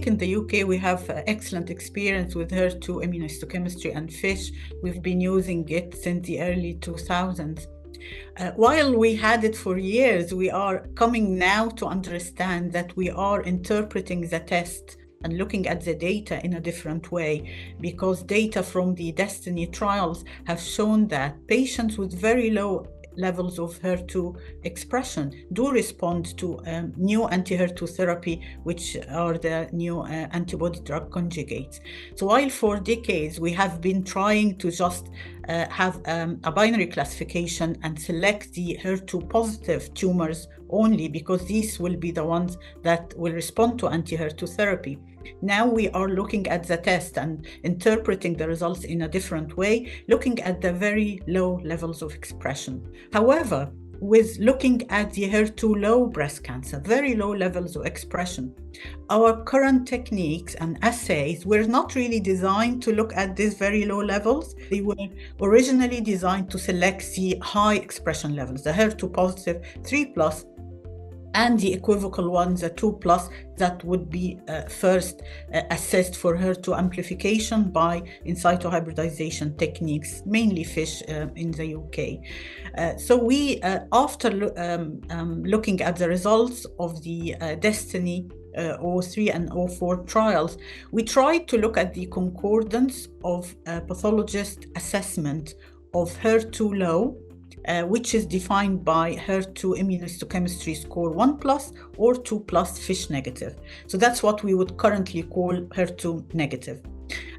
think in the UK we have excellent experience with HER2 immunohistochemistry and FISH. We've been using it since the early 2000s. While we had it for years, we are coming now to understand that we are interpreting the test and looking at the data in a different way, because data from the Destiny trials have shown that patients with very low levels of HER2 expression do respond to new anti-HER2 therapy, which are the new antibody drug conjugates. So while for decades we have been trying to just have a binary classification and select the HER2 positive tumors only, because these will be the ones that will respond to anti-HER2 therapy, now we are looking at the test and interpreting the results in a different way, looking at the very low levels of expression. However, with looking at the HER2 low breast cancer, very low levels of expression, our current techniques and assays were not really designed to look at these very low levels. They were originally designed to select the high expression levels, the HER2 positive 3+, and the equivocal ones, the 2+, that would be first assessed for HER2 amplification by in situ hybridization techniques, mainly FISH in the UK. So we, after looking at the results of the Destiny 03 and 04 trials, we tried to look at the concordance of pathologist assessment of HER2 low, which is defined by HER2 immunohistochemistry score 1+ or 2+ FISH negative. So that's what we would currently call HER2 negative.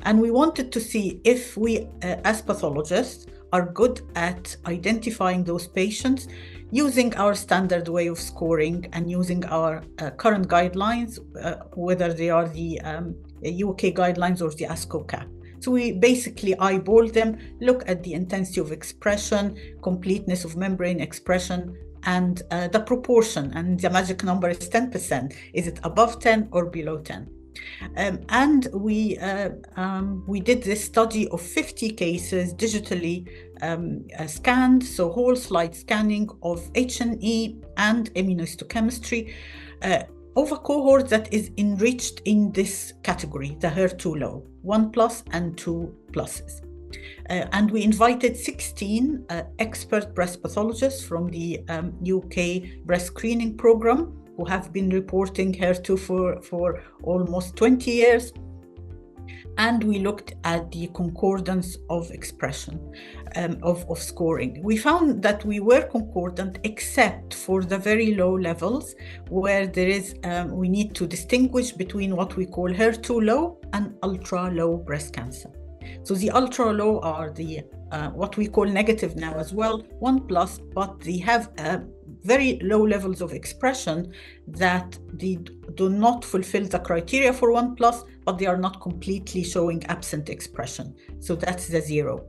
And we wanted to see if we, as pathologists, are good at identifying those patients using our standard way of scoring and using our current guidelines, whether they are the UK guidelines or the ASCO CAP. So we basically eyeball them, look at the intensity of expression, completeness of membrane expression, and the proportion. And the magic number is 10%. Is it above 10 or below 10? And we did this study of 50 cases digitally scanned, so whole slide scanning of H&E and immunohistochemistry of a cohort that is enriched in this category, the HER2 low, 1+ and 2+. And we invited 16 expert breast pathologists from the UK breast screening program who have been reporting HER2 for almost 20 years. And we looked at the concordance of expression of scoring. We found that we were concordant except for the very low levels where there is, we need to distinguish between what we call HER2 low and ultra low breast cancer. So the ultra low are the what we call negative now as well, 1+, but they have very low levels of expression that they do not fulfill the criteria for 1+, but they are not completely showing absent expression. So that's the 0.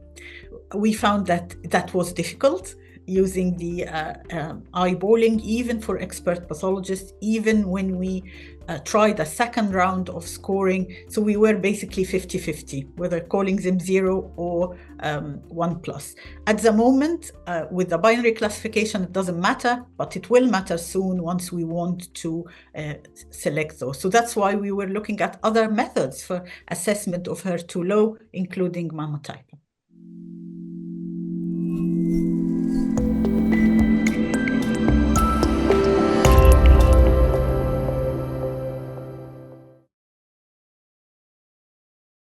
We found that that was difficult using the eyeballing, even for expert pathologists, even when we tried a second round of scoring. So we were basically 50-50, whether calling them 0 or 1+. At the moment, with the binary classification, it doesn't matter, but it will matter soon once we want to select those. So that's why we were looking at other methods for assessment of HER2 low, including MammaTyper.